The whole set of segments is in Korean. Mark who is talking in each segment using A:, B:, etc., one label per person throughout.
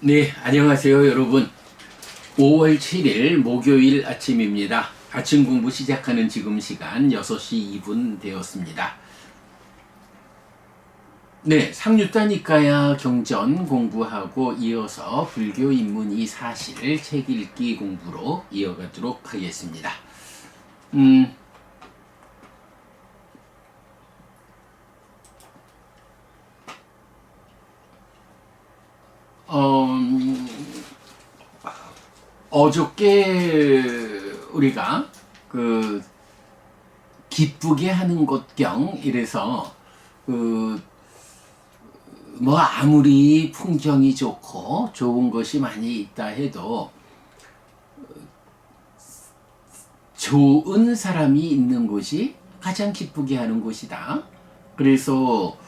A: 네, 안녕하세요, 여러분. 5월 7일 목요일 아침입니다. 아침 공부 시작하는 지금 시간 6시 2분 되었습니다. 네, 상류다니까야 경전 공부하고 이어서 불교 인문이 사실 책 읽기 공부로 이어가도록 하겠습니다. 어저께 우리가 기쁘게 하는 것경 이래서 뭐 아무리 풍경이 좋고 좋은 것이 많이 있다 해도 좋은 사람이 있는 곳이 가장 기쁘게 하는 곳이다. 그래서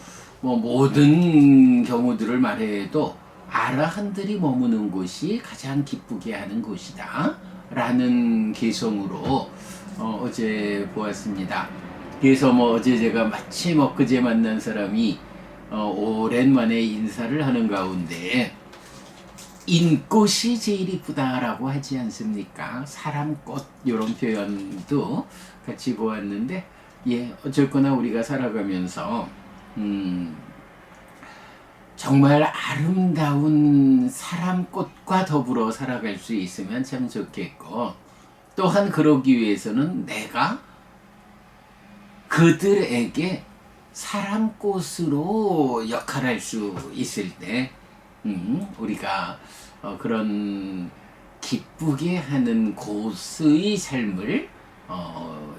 A: 뭐 모든 경우들을 말해도 아라한들이 머무는 곳이 가장 기쁘게 하는 곳이다 라는 개성으로 어제 보았습니다. 그래서 뭐 어제 제가 마침 엊그제 만난 사람이 오랜만에 인사를 하는 가운데 인꽃이 제일 이쁘다라고 하지 않습니까? 사람꽃 이런 표현도 같이 보았는데, 예, 어쨌거나 우리가 살아가면서 정말 아름다운 사람꽃과 더불어 살아갈 수 있으면 참 좋겠고, 또한 그러기 위해서는 내가 그들에게 사람꽃으로 역할할 수 있을 때 우리가 그런 기쁘게 하는 곳의 삶을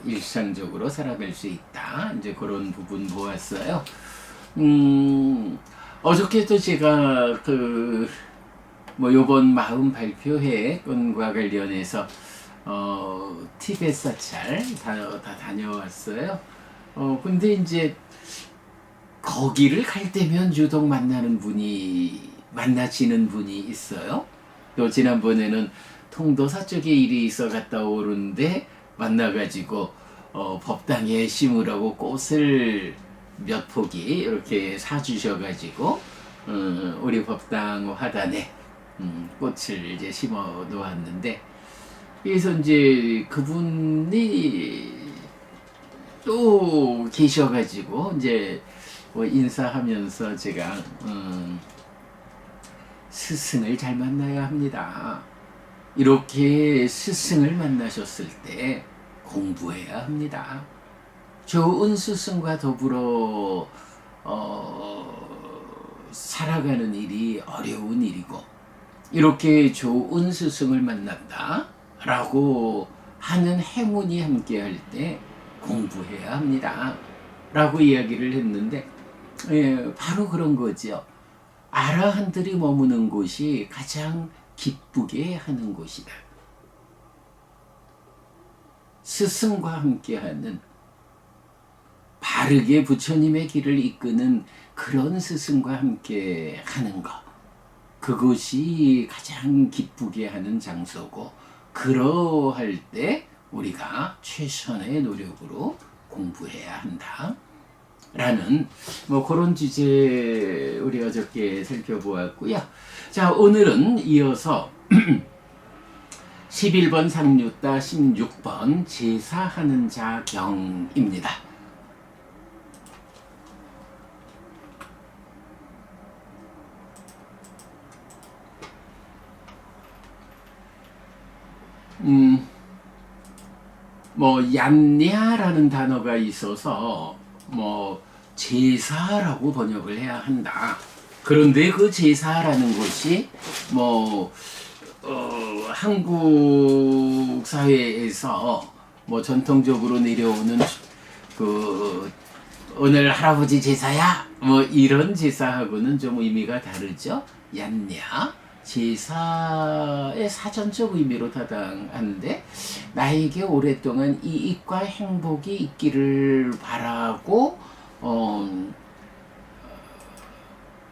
A: 일상적으로 살아갈 수 있다. 이제 그런 부분 보았어요. 어저께도 제가 뭐 요번 마음 발표회 건과 관련해서 티벳 사찰 다 다녀왔어요. 근데 이제 거기를 갈 때면 유독 만나지는 분이 있어요. 또 지난번에는 통도사 쪽에 일이 있어 갔다 오는데 만나가지고 법당에 심으라고 꽃을 몇 포기 이렇게 사주셔가지고 우리 법당 화단에 꽃을 이제 심어 놓았는데, 그래서 이제 그분이 또 계셔가지고 이제 뭐 인사하면서 제가 스승을 잘 만나야 합니다. 이렇게 스승을 만나셨을 때 공부해야 합니다. 좋은 스승과 더불어 살아가는 일이 어려운 일이고, 이렇게 좋은 스승을 만난다 라고 하는 행운이 함께 할 때 공부해야 합니다 라고 이야기를 했는데, 예, 바로 그런 거죠. 아라한들이 머무는 곳이 가장 기쁘게 하는 곳이다. 스승과 함께하는, 바르게 부처님의 길을 이끄는 그런 스승과 함께 하는 것, 그것이 가장 기쁘게 하는 장소고, 그러할 때 우리가 최선의 노력으로 공부해야 한다 라는 뭐 그런 주제 우리 어저께 살펴보았고요. 자, 오늘은 이어서 11번 상류다 16번 제사하는 자 경입니다. 뭐 얀냐라는 단어가 있어서 뭐 제사라고 번역을 해야 한다. 그런데 그 제사라는 것이 뭐 한국 사회에서 뭐 전통적으로 내려오는 오늘 할아버지 제사야 뭐 이런 제사하고는 좀 의미가 다르죠. 얀냐 제사의 사전적 의미로 타당한데, 나에게 오랫동안 이익과 행복이 있기를 바라고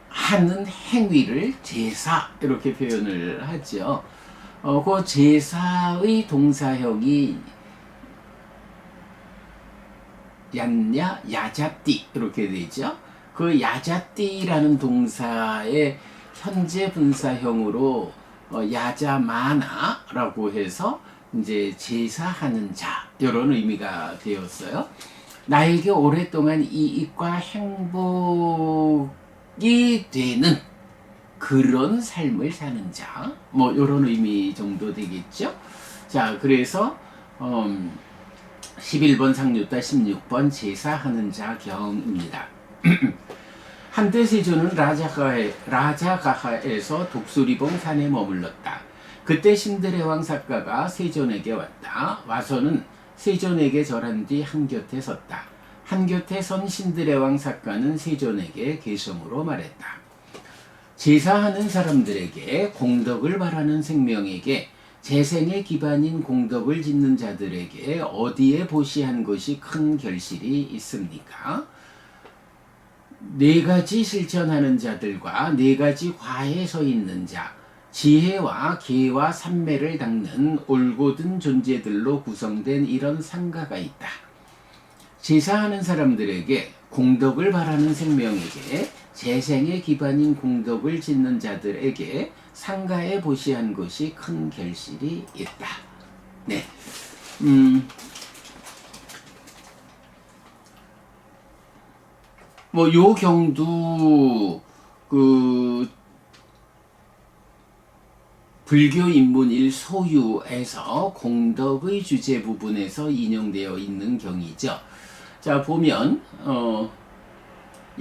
A: 하는 행위를 제사 이렇게 표현을 하죠. 그 제사의 동사형이 얀냐 야자띠 이렇게 되죠. 그 야자띠라는 동사의 현재 분사형으로 야자마나라고 해서 이제 제사하는 자 이런 의미가 되었어요. 나에게 오랫동안 이익과 행복이 되는 그런 삶을 사는 자, 뭐 이런 의미 정도 되겠죠. 자, 그래서 11번 상류타 16번 제사하는 자 경입니다. 한때 세조는 라자가하에서 독수리봉 산에 머물렀다. 그때 신드레왕 사가가 세존에게 왔다. 와서는 세존에게 절한 뒤 한곁에 섰다. 한곁에 선 신드레왕 사가는 세존에게 계성으로 말했다. 제사하는 사람들에게 공덕을 바라는 생명에게 재생의 기반인 공덕을 짓는 자들에게 어디에 보시한 것이 큰 결실이 있습니까? 네 가지 실천하는 자들과 네 가지 과에 서 있는 자, 지혜와 계와 삼매를 닦는 올곧은 존재들로 구성된 이런 상가가 있다. 제사하는 사람들에게 공덕을 바라는 생명에게 재생의 기반인 공덕을 짓는 자들에게 상가에 보시한 것이 큰 결실이 있다. 네. 뭐 요 경도 불교 인문일 소유에서 공덕의 주제 부분에서 인용되어 있는 경이죠. 자, 보면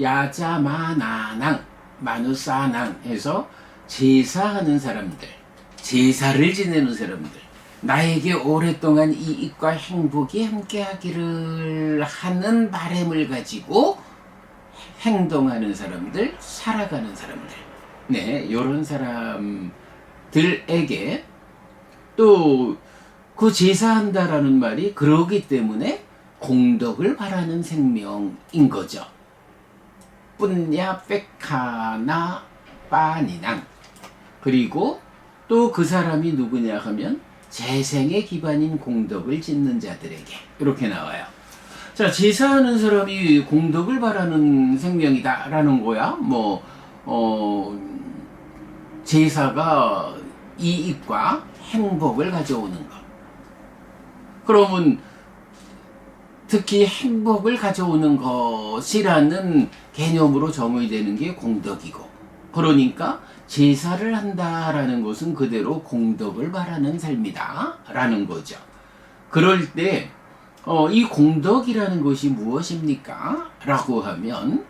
A: 야자마나낭 마누사낭 해서 제사하는 사람들, 제사를 지내는 사람들, 나에게 오랫동안 이익과 행복이 함께하기를 하는 바람을 가지고 행동하는 사람들, 살아가는 사람들, 네, 이런 사람들에게 또 그 제사한다라는 말이 그러기 때문에 공덕을 바라는 생명인 거죠. 뿐야 빽하나 빠니낭. 그리고 또 그 사람이 누구냐 하면 재생의 기반인 공덕을 짓는 자들에게 이렇게 나와요. 자, 제사하는 사람이 공덕을 바라는 생명이다 라는 거야. 제사가 이익과 행복을 가져오는 것. 그러면 특히 행복을 가져오는 것이라는 개념으로 정의되는 게 공덕이고, 그러니까 제사를 한다라는 것은 그대로 공덕을 바라는 삶이다 라는 거죠. 그럴 때 이 공덕이라는 것이 무엇입니까? 라고 하면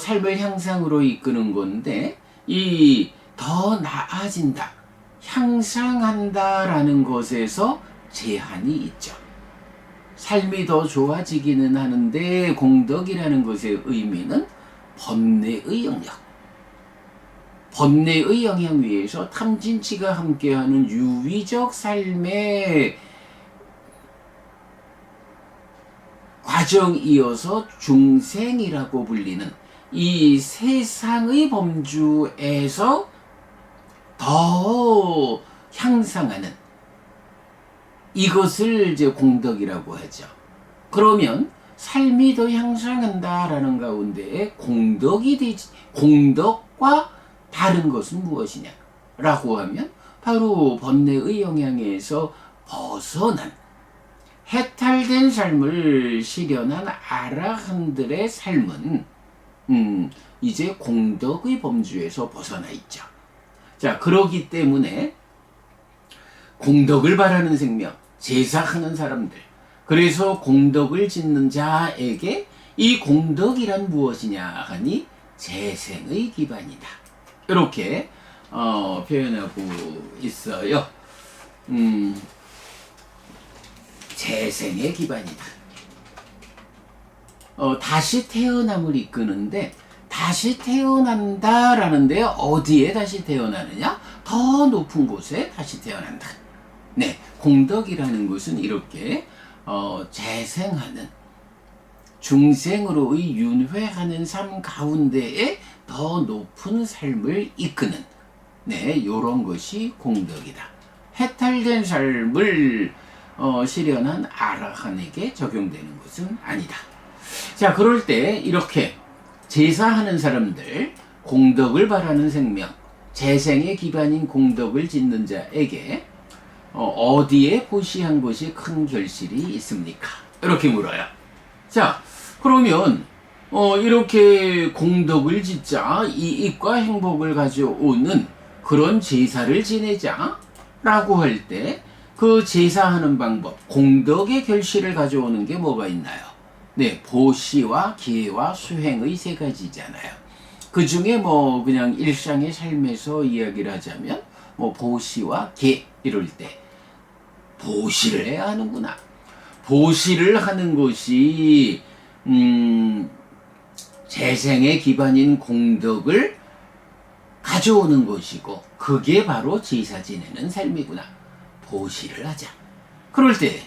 A: 삶을 향상으로 이끄는 건데, 이 더 나아진다, 향상한다라는 것에서 제한이 있죠. 삶이 더 좋아지기는 하는데 공덕이라는 것의 의미는 번뇌의 영역, 번뇌의 영향 위에서 탐진치가 함께하는 유위적 삶의 과정이어서 중생이라고 불리는 이 세상의 범주에서 더 향상하는 이것을 이제 공덕이라고 하죠. 그러면 삶이 더 향상한다라는 가운데에 공덕과 다른 것은 무엇이냐라고 하면 바로 번뇌의 영향에서 벗어난 해탈된 삶을 실현한 아라한들의 삶은 이제 공덕의 범주에서 벗어나 있죠. 자, 그러기 때문에 공덕을 바라는 생명, 제사하는 사람들, 그래서 공덕을 짓는 자에게 이 공덕이란 무엇이냐 하니 재생의 기반이다. 이렇게 표현하고 있어요. 재생의 기반이다. 다시 태어남을 이끄는데, 다시 태어난다라는데 어디에 다시 태어나느냐? 더 높은 곳에 다시 태어난다. 네, 공덕이라는 것은 이렇게 재생하는, 중생으로의 윤회하는 삶 가운데에 더 높은 삶을 이끄는, 네, 요런 것이 공덕이다. 해탈된 삶을 실현한 아라한에게 적용되는 것은 아니다. 자, 그럴 때 이렇게 제사하는 사람들, 공덕을 바라는 생명, 재생의 기반인 공덕을 짓는 자에게 어디에 보시한 것이 큰 결실이 있습니까? 이렇게 물어요. 자, 그러면 이렇게 공덕을 짓자, 이익과 행복을 가져오는 그런 제사를 지내자 라고 할 때 그 제사하는 방법, 공덕의 결실을 가져오는 게 뭐가 있나요? 네, 보시와 계와 수행의 세 가지잖아요. 그 중에 뭐 그냥 일상의 삶에서 이야기를 하자면 뭐 보시와 계 이럴 때 보시를 해야 하는구나. 보시를 하는 것이 재생의 기반인 공덕을 가져오는 것이고 그게 바로 제사 지내는 삶이구나. 보시를 하자. 그럴 때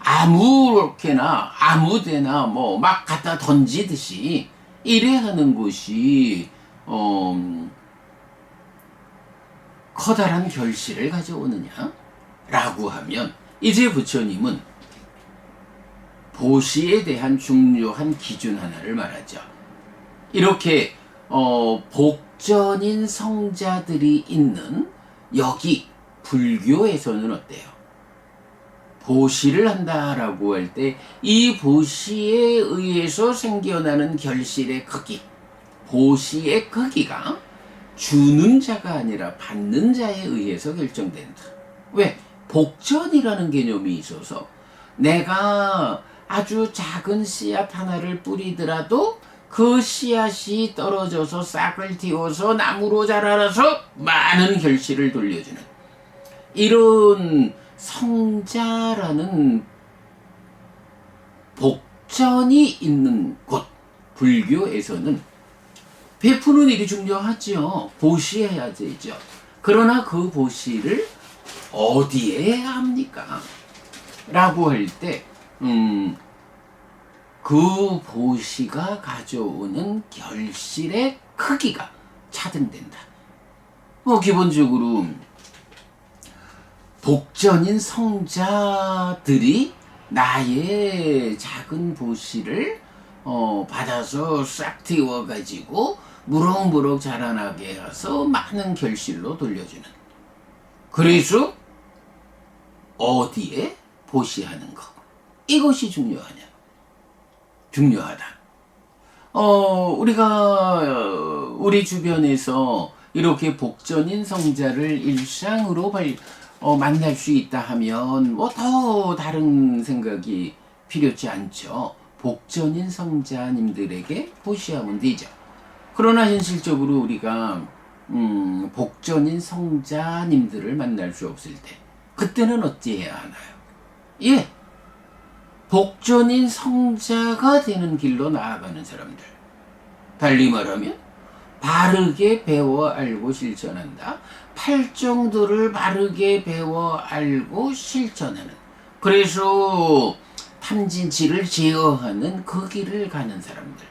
A: 아무렇게나 아무데나 뭐 막 갖다 던지듯이 이래 하는 것이 커다란 결실을 가져오느냐? 라고 하면 이제 부처님은 보시에 대한 중요한 기준 하나를 말하죠. 이렇게 복전인 성자들이 있는 여기 불교에서는 어때요? 보시를 한다라고 할 때 이 보시에 의해서 생겨나는 결실의 크기, 보시의 크기가 주는 자가 아니라 받는 자에 의해서 결정된다. 왜? 복전이라는 개념이 있어서 내가 아주 작은 씨앗 하나를 뿌리더라도 그 씨앗이 떨어져서 싹을 틔워서 나무로 자라나서 많은 결실을 돌려주는 이런 성자라는 복전이 있는 곳, 불교에서는 베푸는 일이 중요하죠. 보시해야 되죠. 그러나 그 보시를 어디에 해야 합니까? 라고 할 때, 그 보시가 가져오는 결실의 크기가 차등된다. 뭐 기본적으로 복전인 성자들이 나의 작은 보시를 받아서 싹 틔워가지고 무럭무럭 자라나게 해서 많은 결실로 돌려주는. 그래서 어디에 보시하는 것, 이것이 중요하냐? 중요하다. 우리가 우리 주변에서 이렇게 복전인 성자를 일상으로 만날 수 있다 하면 뭐 더 다른 생각이 필요치 않죠. 복전인 성자님들에게 보시하면 되죠. 그러나 현실적으로 우리가 복전인 성자님들을 만날 수 없을 때 그때는 어찌해야 하나요? 예, 복전인 성자가 되는 길로 나아가는 사람들, 달리 말하면 바르게 배워 알고 실천한다. 팔정도를 바르게 배워 알고 실천하는, 그래서 탐진치를 제어하는 그 길을 가는 사람들,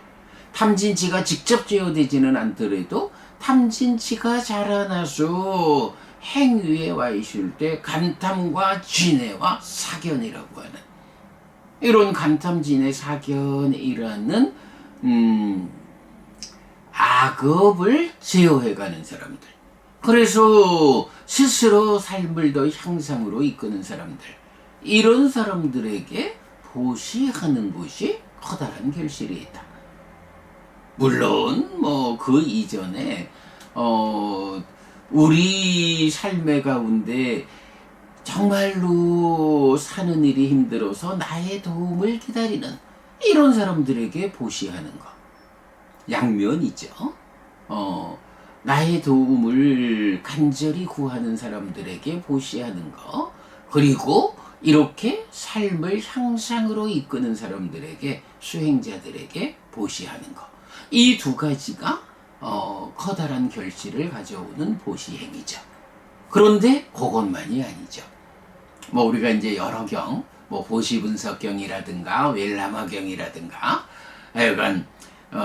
A: 탐진치가 직접 제어되지는 않더라도 탐진치가 자라나서 행위에 와 있을 때 간탐과 진해와 사견이라고 하는, 이런 간탐진해 사견이라는 악업을 제어해가는 사람들, 그래서 스스로 삶을 더 향상으로 이끄는 사람들, 이런 사람들에게 보시하는 것이 커다란 결실이 있다. 물론 뭐 그 이전에 우리 삶의 가운데 정말로 사는 일이 힘들어서 나의 도움을 기다리는 이런 사람들에게 보시하는 것, 양면이죠. 나의 도움을 간절히 구하는 사람들에게 보시하는 것, 그리고 이렇게 삶을 향상으로 이끄는 사람들에게, 수행자들에게 보시하는 것, 이 두 가지가 커다란 결실을 가져오는 보시행위죠. 그런데 그것만이 아니죠. 뭐 우리가 이제 여러 경, 뭐 보시분석경이라든가 웰라마경이라든가 하여간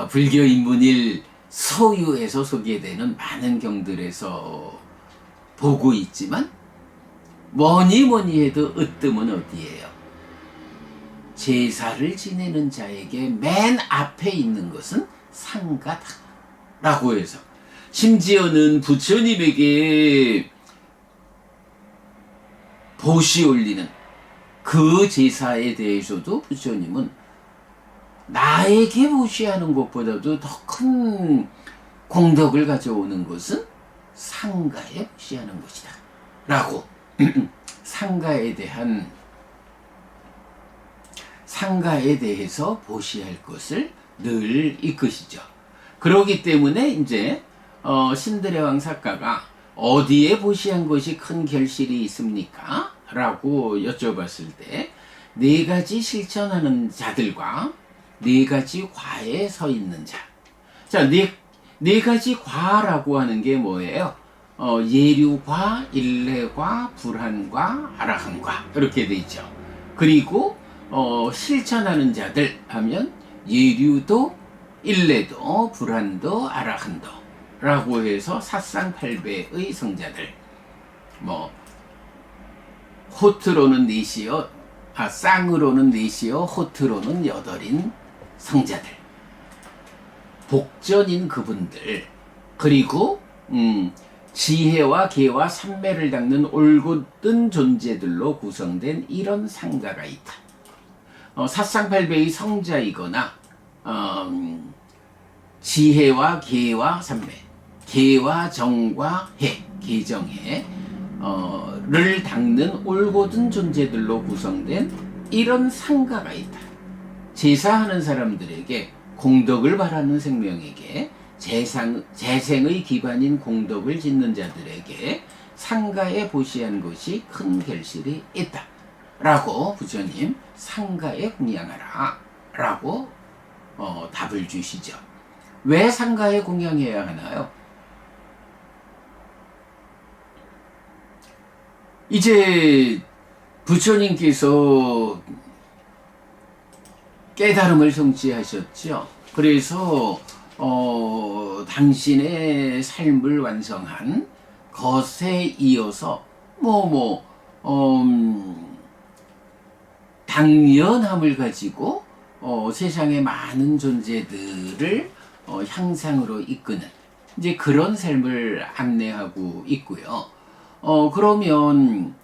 A: 불교 인문일 소유에서 소개되는 많은 경들에서 보고 있지만 뭐니 해도 으뜸은 어디예요? 제사를 지내는 자에게 맨 앞에 있는 것은 상가다 라고 해서 심지어는 부처님에게 보시 올리는 그 제사에 대해서도 부처님은 나에게 보시하는 것보다도 더 큰 공덕을 가져오는 것은 상가에 보시하는 것이다 라고 상가에 대해서 보시할 것을 늘 이끄시죠. 그러기 때문에 이제 신드레왕 사가가 어디에 보시한 것이 큰 결실이 있습니까? 라고 여쭤봤을 때 네 가지 실천하는 자들과 네 가지 과에 서 있는 자. 자, 네 가지 과라고 하는 게 뭐예요? 예류과, 일례과, 불한과, 아라한과 이렇게 돼 있죠. 그리고 실천하는 자들 하면 예류도, 일례도, 불한도, 아라한도 라고 해서 사상팔배의 성자들. 호트로는 넷이요, 쌍으로는 넷이요, 호트로는 8인 성자들, 복전인 그분들, 그리고 지혜와 계와 삼매를 닦는 올곧은 존재들로 구성된 이런 상가가 있다. 사상팔배의 성자이거나 지혜와 계와 삼매, 계와 정과 해, 계정해 를 닦는 올곧은 존재들로 구성된 이런 상가가 있다. 제사하는 사람들에게, 공덕을 바라는 생명에게, 재생의 기반인 공덕을 짓는 자들에게 상가에 보시한 것이 큰 결실이 있다 라고 부처님 상가에 공양하라 라고 답을 주시죠. 왜 상가에 공양해야 하나요? 이제 부처님께서 깨달음을 성취하셨죠. 그래서 당신의 삶을 완성한 것에 이어서 당연함을 가지고 세상의 많은 존재들을 향상으로 이끄는 이제 그런 삶을 안내하고 있고요. 그러면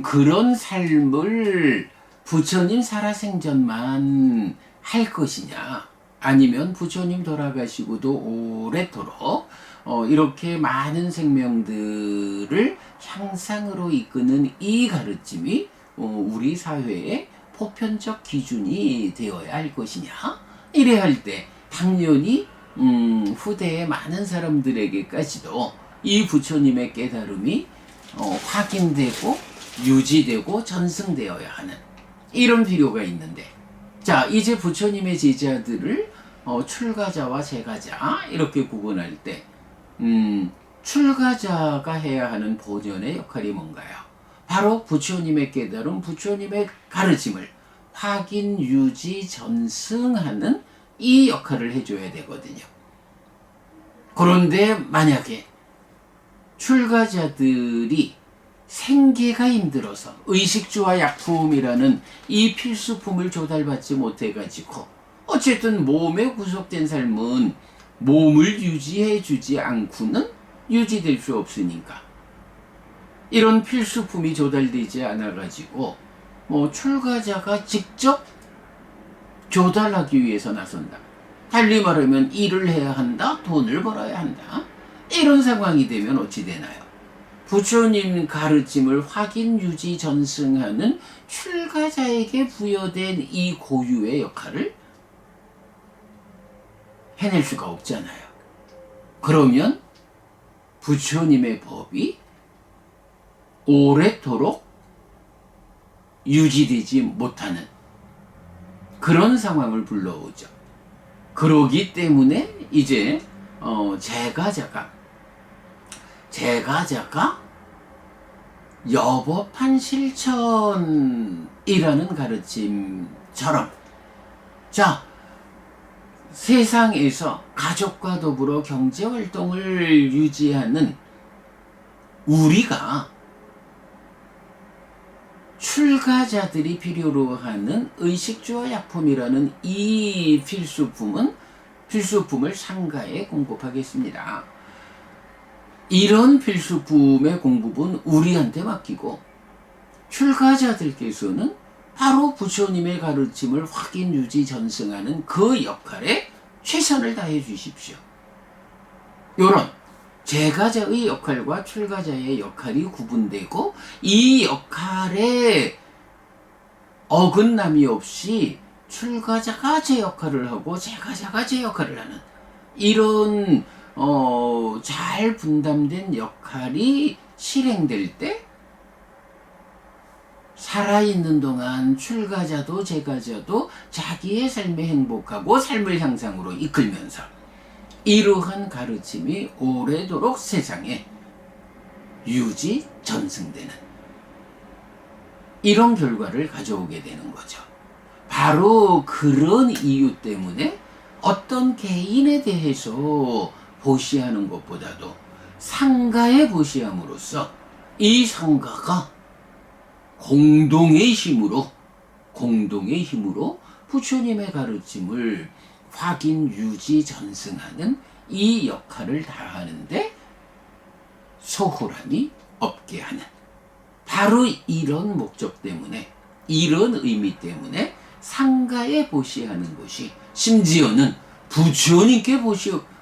A: 그런 삶을 부처님 살아생전만 할 것이냐, 아니면 부처님 돌아가시고도 오래도록 이렇게 많은 생명들을 향상으로 이끄는 이 가르침이 우리 사회의 보편적 기준이 되어야 할 것이냐. 이래 할 때 당연히 후대의 많은 사람들에게까지도 이 부처님의 깨달음이 확인되고 유지되고 전승되어야 하는 이런 필요가 있는데, 자, 이제 부처님의 제자들을 출가자와 제가자 이렇게 구분할 때 출가자가 해야 하는 본연의 역할이 뭔가요? 바로 부처님의 깨달음, 부처님의 가르침을 확인, 유지, 전승하는 이 역할을 해줘야 되거든요. 그런데 만약에 출가자들이 생계가 힘들어서 의식주와 약품이라는 이 필수품을 조달받지 못해가지고 어쨌든 몸에 구속된 삶은 몸을 유지해 주지 않고는 유지될 수 없으니까 이런 필수품이 조달되지 않아가지고 출가자가 직접 조달하기 위해서 나선다. 달리 말하면 일을 해야 한다, 돈을 벌어야 한다. 이런 상황이 되면 어찌 되나요? 부처님 가르침을 확인, 유지, 전승하는 출가자에게 부여된 이 고유의 역할을 해낼 수가 없잖아요. 그러면 부처님의 법이 오래도록 유지되지 못하는 그런 상황을 불러오죠. 그러기 때문에 이제 제가자가 여법한 실천이라는 가르침처럼, 자, 세상에서 가족과 더불어 경제활동을 유지하는 우리가 출가자들이 필요로 하는 의식주와 약품이라는 이 필수품을 상가에 공급하겠습니다. 이런 필수품의 공급은 우리한테 맡기고 출가자들께서는 바로 부처님의 가르침을 확인, 유지, 전승하는 그 역할에 최선을 다해 주십시오. 요런 제가자의 역할과 출가자의 역할이 구분되고 이 역할에 어긋남이 없이 출가자가 제 역할을 하고 제가자가 제 역할을 하는 이런 잘 분담된 역할이 실행될 때 살아있는 동안 출가자도 제가자도 자기의 삶에 행복하고 삶을 향상으로 이끌면서 이러한 가르침이 오래도록 세상에 유지, 전승되는 이런 결과를 가져오게 되는 거죠. 바로 그런 이유 때문에 어떤 개인에 대해서 보시하는 것보다도 상가에 보시함으로써 이 상가가 공동의 힘으로 부처님의 가르침을 확인, 유지, 전승하는 이 역할을 다하는데 소홀함이 없게 하는 바로 이런 목적 때문에 이런 의미 때문에 상가에 보시하는 것이 심지어는 부처님께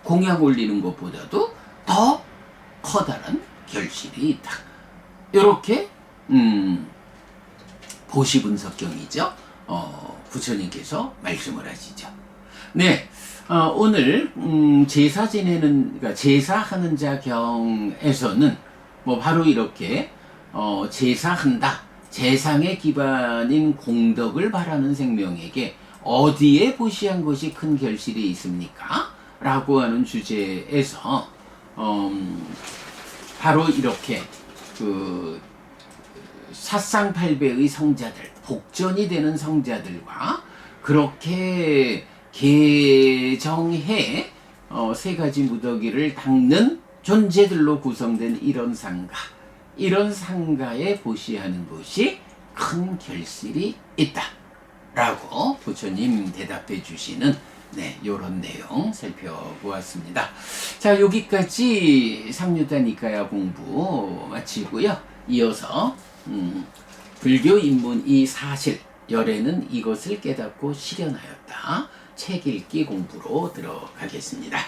A: 공양 올리는 것보다도 더 커다란 결실이 있다. 이렇게 보시 분석경이죠. 부처님께서 말씀을 하시죠. 네, 오늘 제사 지내는 그러니까 제사하는 자 경에서는 뭐 바로 이렇게 제사한다. 제상의 기반인 공덕을 바라는 생명에게 어디에 보시한 것이 큰 결실이 있습니까? 라고 하는 주제에서 바로 이렇게 그 사상팔배의 성자들, 복전이 되는 성자들과 그렇게 개정해 세 가지 무더기를 닦는 존재들로 구성된 이런 상가에 보시하는 것이 큰 결실이 있다 라고 부처님 대답해 주시는 요런 내용 살펴보았습니다. 자, 여기까지 상류다 니카야 공부 마치고요. 이어서 불교 입문 이 사실 열애는 이것을 깨닫고 실현하였다 책 읽기 공부로 들어가겠습니다.